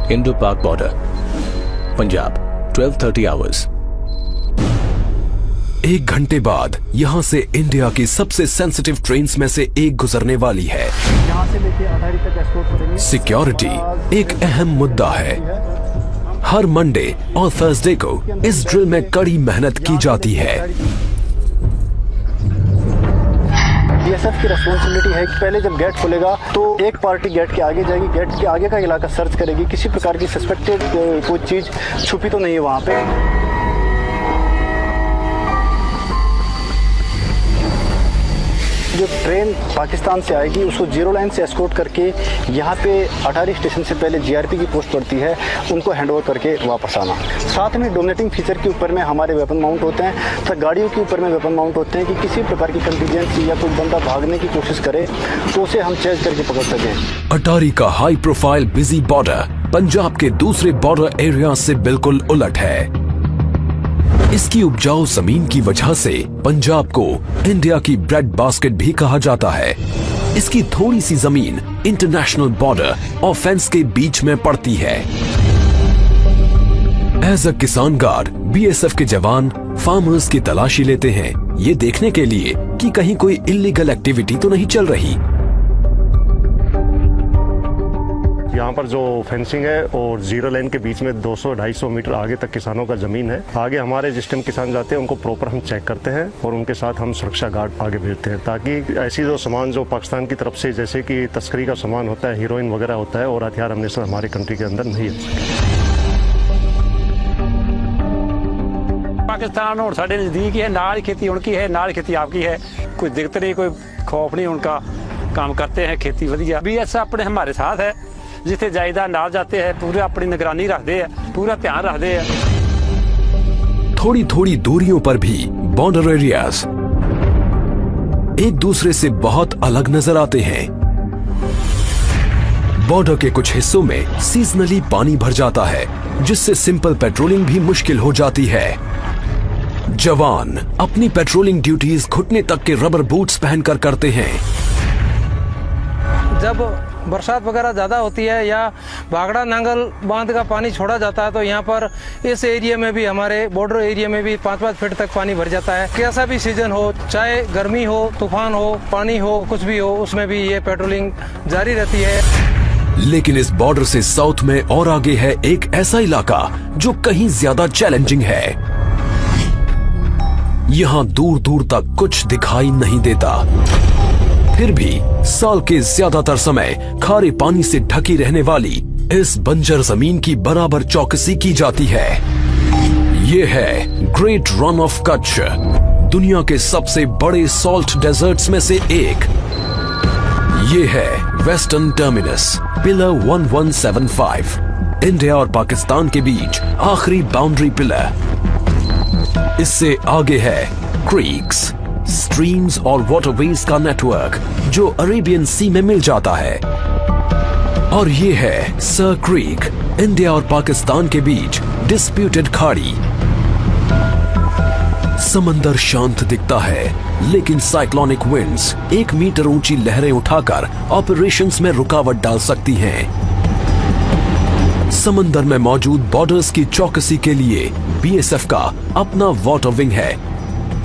Indo-Pak border, Punjab, 12:30 hours. 1 घंटे बाद यहाँ से इंडिया की सबसे सेंसिटिव ट्रेन्स में से एक गुजरने वाली है। यहाँ से लेके अटारी तक एस्कॉर्ट करेंगे। सिक्योरिटी एक अहम मुद्दा है। हर मंडे और थर्सडे को इस ड्रिल में कड़ी मेहनत की जाती है। बीएसएफ की रिस्पॉन्सिबिलिटी है कि पहले जब गेट खुलेगा तो एक पार्टी गेट के आगे जाएगी, गेट के आगे का इलाका सर्च करेगी, किसी प्रकार की सस्पेक्टेड कोई चीज छुपी तो नहीं है वहाँ पे। जो ट्रेन पाकिस्तान से आएगी उसको जीरो लाइन से एस्कॉर्ट करके यहाँ पे अटारी स्टेशन से पहले जीआरपी की पोस्ट पड़ती है, उनको हैंडओवर करके वापस आना। साथ में डोमिनेटिंग फीचर के ऊपर में हमारे वेपन माउंट होते हैं तथा गाड़ियों के ऊपर में वेपन माउंट होते हैं कि किसी प्रकार की कंटीजेंसी या कोई बंदा भागने की कोशिश करे तो उसे हम चेज करके पकड़ सकें। अटारी का high profile busy border Punjab के दूसरे बॉर्डर एरिया से बिल्कुल उलट है। इसकी उपजाऊ जमीन की वजह से पंजाब को इंडिया की ब्रेड बास्केट भी कहा जाता है। इसकी थोड़ी सी जमीन इंटरनेशनल बॉर्डर और फेंस के बीच में पड़ती है। एज अ किसान गार्ड बीएसएफ के जवान फार्मर्स की तलाशी लेते हैं, ये देखने के लिए कि कहीं कोई इलीगल एक्टिविटी तो नहीं चल रही। यहाँ पर जो फेंसिंग है और जीरो लाइन के बीच में 200-250 मीटर आगे तक किसानों का जमीन है। आगे हमारे जिस टाइम किसान जाते हैं उनको प्रॉपर हम चेक करते हैं और उनके साथ हम सुरक्षा गार्ड आगे भेजते हैं ताकि ऐसी जो सामान जो पाकिस्तान की तरफ से जैसे कि तस्करी का सामान होता है, हीरोइन वगैरह होता है और हथियार हमने हमारे कंट्री के अंदर नहीं है। पाकिस्तान और साढ़े नज़दीक है, नाल खेती उनकी है, नाल खेती आपकी है, कोई दिक्कत नहीं, कोई खौफ नहीं, उनका काम करते हैं, खेती वधिया। बीएसएफ अपने हमारे साथ है, जिथे जायदा नाल जाते हैं पूरा अपनी निगरानी रखते हैं, पूरा ध्यान रखते हैं। थोड़ी थोड़ी दूरियों पर भी बॉर्डर एरियाज एक दूसरे से बहुत अलग नजर आते हैं। बॉर्डर के कुछ हिस्सों में सीजनली पानी भर जाता है, जिससे सिंपल पेट्रोलिंग भी मुश्किल हो जाती है। जवान अपनी पेट्रोलिंग ड्यूटीज घुटने तक के रबर बूट्स पहनकर करते हैं। जब बरसात वगैरह ज़्यादा होती है या भागड़ा नांगल बांध का पानी छोड़ा जाता है तो यहाँ पर इस एरिया में भी, हमारे बॉर्डर एरिया में भी 5-5 फीट तक पानी भर जाता है। कैसा भी सीजन हो, चाहे गर्मी हो, तूफान हो, पानी हो, कुछ भी हो, उसमें भी ये पेट्रोलिंग जारी रहती है। लेकिन इस बॉर्डर से साउथ में और आगे है एक ऐसा इलाका जो कहीं ज्यादा चैलेंजिंग है। यहाँ दूर दूर तक कुछ दिखाई नहीं देता, फिर भी साल के ज्यादातर समय खारे पानी से ढकी रहने वाली इस बंजर जमीन की बराबर चौकसी की जाती है। ये है ग्रेट रन ऑफ कच्छ, दुनिया के सबसे बड़े सॉल्ट डेजर्ट्स में से एक। ये है वेस्टर्न टर्मिनस पिलर 1175, इंडिया और पाकिस्तान के बीच आखिरी बाउंड्री पिलर। इससे आगे है क्रीक्स, स्ट्रीम्स और वाटरवेज का नेटवर्क जो अरेबियन सी में मिल जाता है। और ये है सर क्रीक, इंडिया और पाकिस्तान के बीच डिस्प्यूटेड खाड़ी। समंदर शांत दिखता है, लेकिन साइक्लोनिक विंड्स 1 मीटर ऊंची लहरें उठाकर ऑपरेशंस में रुकावट डाल सकती हैं। समंदर में मौजूद बॉर्डर्स की चौकसी के लिए बीएसएफ का अपना वाटर विंग है।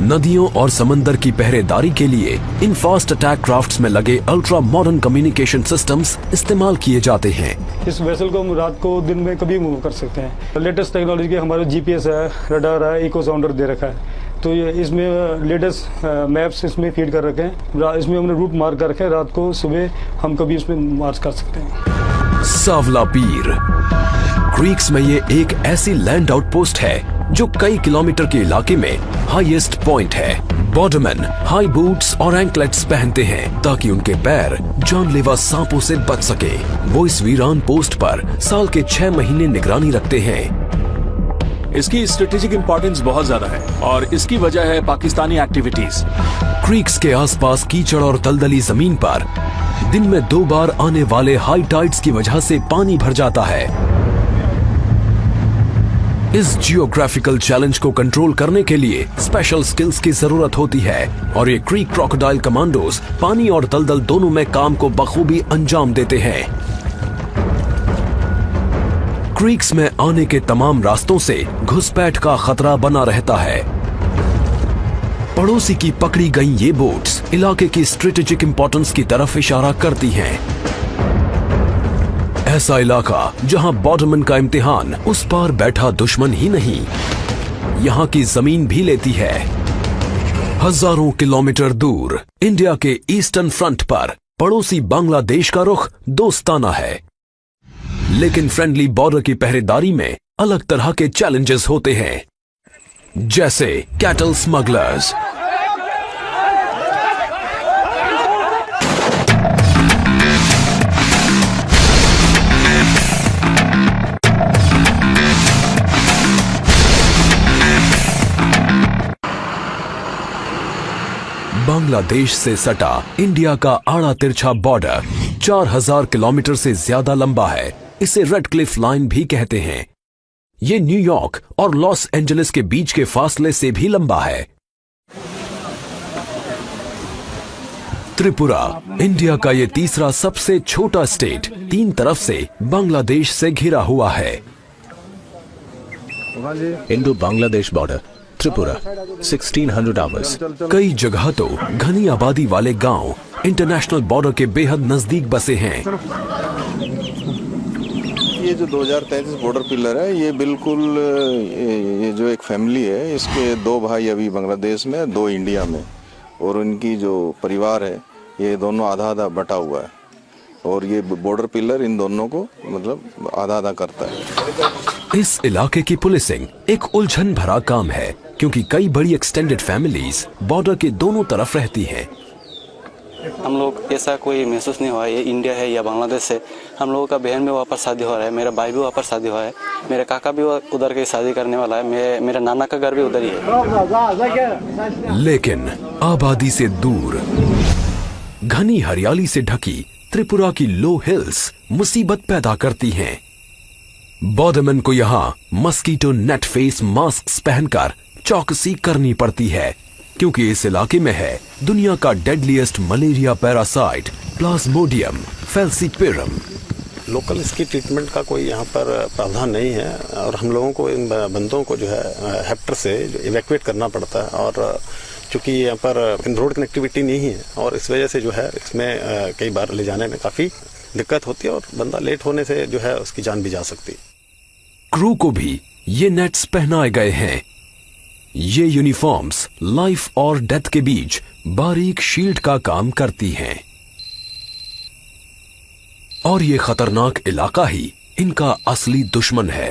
नदियों और समंदर की पहरेदारी के लिए इन फास्ट अटैक क्राफ्ट्स में लगे अल्ट्रा मॉडर्न कम्युनिकेशन सिस्टम्स इस्तेमाल किए जाते हैं। इस वेसल को हम रात को दिन में कभी मूव कर सकते हैं। लेटेस्ट टेक्नोलॉजी के हमारे जीपीएस है, रडार है, इको साउंडर दे रखा है, तो ये इसमें लेटेस्ट मैप्स इसमें फीड कर रखे हैं। इसमें हमने रूट मार्क कर रखे हैं, रात को सुबह हम कभी इसमें मार्च कर सकते हैं। सावला पीर क्रीक्स में ये एक ऐसी लैंड आउटपोस्ट है जो कई किलोमीटर के इलाके में हाईएस्ट पॉइंट है। बॉर्डरमैन हाई बूट्स और एंकलेट्स पहनते हैं ताकि उनके पैर जानलेवा सांपों से बच सके। वो इस वीरान पोस्ट पर साल के 6 महीने निगरानी रखते हैं। इसकी स्ट्रेटेजिक इंपॉर्टेंस बहुत ज्यादा है और इसकी वजह है पाकिस्तानी एक्टिविटीज। क्रीक्स के आसपास कीचड़ और दलदली जमीन पर दिन में 2 बार आने वाले हाई टाइड्स की वजह से पानी भर जाता है। इस जियोग्राफिकल चैलेंज को कंट्रोल करने के लिए स्पेशल स्किल्स की जरूरत होती है और ये क्रीक क्रोकोडाइल कमांडोज पानी और दलदल दोनों में काम को बखूबी अंजाम देते हैं। क्रीक्स में आने के तमाम रास्तों से घुसपैठ का खतरा बना रहता है। पड़ोसी की पकड़ी गई ये बोट्स इलाके की स्ट्रेटेजिक इंपॉर्टेंस की तरफ इशारा करती हैं। ऐसा इलाका जहां बॉर्डरमैन का इम्तिहान उस पार बैठा दुश्मन ही नहीं, यहां की जमीन भी लेती है। हजारों किलोमीटर दूर इंडिया के ईस्टर्न फ्रंट पर पड़ोसी बांग्लादेश का रुख दोस्ताना है, लेकिन फ्रेंडली बॉर्डर की पहरेदारी में अलग तरह के चैलेंजेस होते हैं, जैसे कैटल स्मगलर्स, बांग्लादेश से सटा इंडिया का आड़ा तिरछा बॉर्डर 4000 किलोमीटर से ज्यादा लंबा है। इसे रेड क्लिफ लाइन भी कहते हैं। ये न्यूयॉर्क और लॉस एंजलिस के बीच के फासले से भी लंबा है। त्रिपुरा इंडिया का ये तीसरा सबसे छोटा स्टेट 3 तरफ से बांग्लादेश से घिरा हुआ है। Indo Bangladesh border Tripura 1600 hours. कई जगह तो घनी आबादी वाले गांव इंटरनेशनल बॉर्डर के बेहद नजदीक बसे हैं। ये जो 2033 बॉर्डर पिलर है, ये बिल्कुल ये जो एक फैमिली है, इसके 2 भाई अभी बांग्लादेश में, 2 इंडिया में, और उनकी जो परिवार है ये दोनों आधा आधा बटा हुआ है, और ये बॉर्डर पिलर इन दोनों को मतलब आधा आधा करता है। इस इलाके की पुलिसिंग एक उलझन भरा काम है, क्योंकि कई बड़ी एक्सटेंडेड फैमिलीज बॉर्डर के दोनों तरफ रहती हैं। हम लोग ऐसा कोई महसूस नहीं हुआ ये इंडिया है या बांग्लादेश है। हम लोगों का बहन भी वापस शादी हो रहा है, मेरा भाई भी वापस शादी हुआ है, मेरे काका भी उधर के शादी करने वाला है, मेरा नाना का घर भी उधर ही है। लेकिन आबादी से दूर घनी हरियाली से ढकी त्रिपुरा की लो हिल्स मुसीबत पैदा करती हैं। बॉर्डरमैन को यहाँ मस्कीटो नेट फेस मास्क पहनकर चौकसी करनी पड़ती है, क्योंकि इस इलाके में है दुनिया का deadliest malaria parasite Plasmodium falciparum. Local इसकी ट्रीटमेंट का कोई यहाँ पर प्रावधान नहीं है, और हम लोगों को इन बंदों को जो है हेक्टर से इवैक्यूएट करना पड़ता है, और चूंकि यहाँ पर रोड कनेक्टिविटी नहीं है, और इस वजह से जो है इसमें कई बार ले जाने में काफ़ी दिक्कत होती है, और बंदा लेट होने से जो है उसकी जान भी जा सकती है। क्रू को भी ये नेट्स पहनाए गए हैं। ये यूनिफॉर्म्स लाइफ और डेथ के बीच बारीक शील्ड का काम करती हैं, और ये खतरनाक इलाका ही इनका असली दुश्मन है।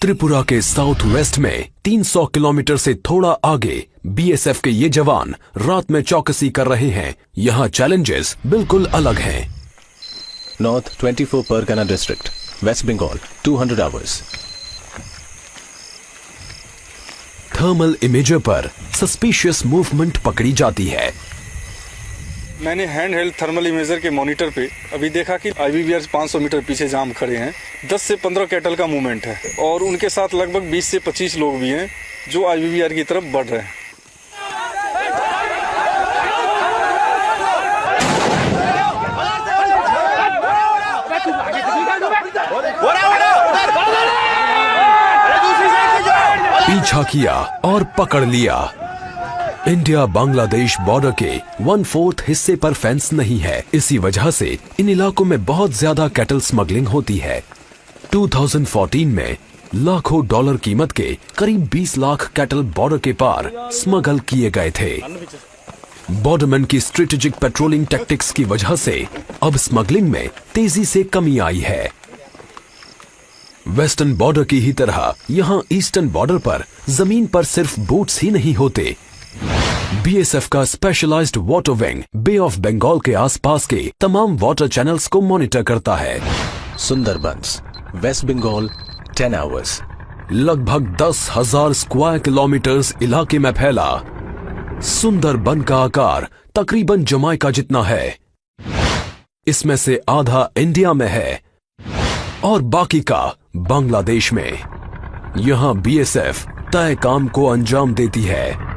त्रिपुरा के साउथ वेस्ट में 300 किलोमीटर से थोड़ा आगे बीएसएफ के ये जवान रात में चौकसी कर रहे हैं। यहाँ चैलेंजेस बिल्कुल अलग हैं। North 24 Pargana district west Bengal 200 hours. Thermal imager पर सस्पिशियस मूवमेंट पकड़ी जाती है। मैंने हैंड हेल्ड थर्मल इमेजर के मॉनिटर पे अभी देखा कि आईबीबीआर 500 मीटर पीछे जाम खड़े हैं। 10 से 15 कैटल का मूवमेंट है, और उनके साथ लगभग 20 से 25 लोग भी हैं जो आईबीबीआर की तरफ बढ़ रहे हैं। पीछा किया और पकड़ लिया। इंडिया बांग्लादेश बॉर्डर के 1/4 हिस्से पर फेंस नहीं है, इसी वजह से इन इलाकों में बहुत ज्यादा कैटल स्मगलिंग होती है। 2014 में लाखों डॉलर कीमत के करीब 20 लाख कैटल बॉर्डर के पार स्मगल किए गए थे। बॉर्डरमैन की स्ट्रेटेजिक पेट्रोलिंग टैक्टिक्स की वजह से अब स्मगलिंग में तेजी से कमी आई है। वेस्टर्न बॉर्डर की ही तरह यहां ईस्टर्न बॉर्डर पर जमीन पर सिर्फ बोट्स ही नहीं होते। बीएसएफ का specialised water wing bay of Bengal के आसपास के तमाम वाटर चैनल्स को मॉनिटर करता है। Sundarbans west Bengal 10 hours. लगभग 10,000 स्क्वायर किलोमीटर्स इलाके में फैला सुंदरबन का आकार तकरीबन जमाइका जितना है। इसमें से आधा इंडिया में है और बाकी का बांग्लादेश में। यहां बीएसएफ तय काम को अंजाम देती है।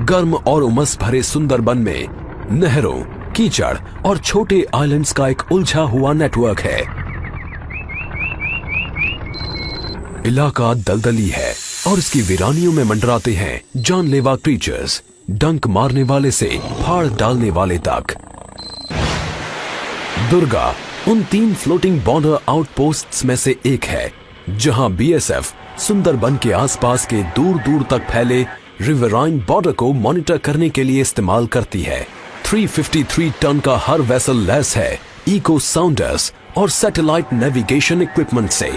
गर्म और उमस भरे सुंदरबन में नहरों, कीचड़ और छोटे आइलैंड्स का एक उलझा हुआ नेटवर्क है। इलाका दलदली है और इसकी वीरानियों में मंडराते हैं जानलेवा क्रीचर्स, डंक मारने वाले से फाड़ डालने वाले तक। दुर्गा उन 3 फ्लोटिंग बॉर्डर आउटपोस्ट्स में से एक है जहां बीएसएफ सुंदरबन के आसपास के दूर दूर तक फैले रिवराइन बॉर्डर को मॉनिटर करने के लिए इस्तेमाल करती है। 353 टन का हर वेसल लैस है इको साउंडर्स और सैटेलाइट नेविगेशन इक्विपमेंट से,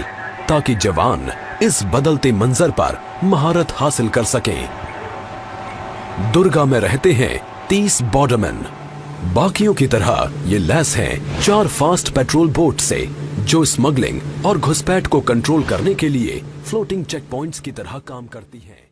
ताकि जवान इस बदलते मंजर पर महारत हासिल कर सकें। दुर्गा में रहते हैं 30 बॉर्डरमैन। बाकियों की तरह ये लैस हैं 4 फास्ट पेट्रोल बोट से, जो स्मगलिंग और घुसपैठ को कंट्रोल करने के लिए फ्लोटिंग चेक पॉइंट्स की तरह काम करती हैं।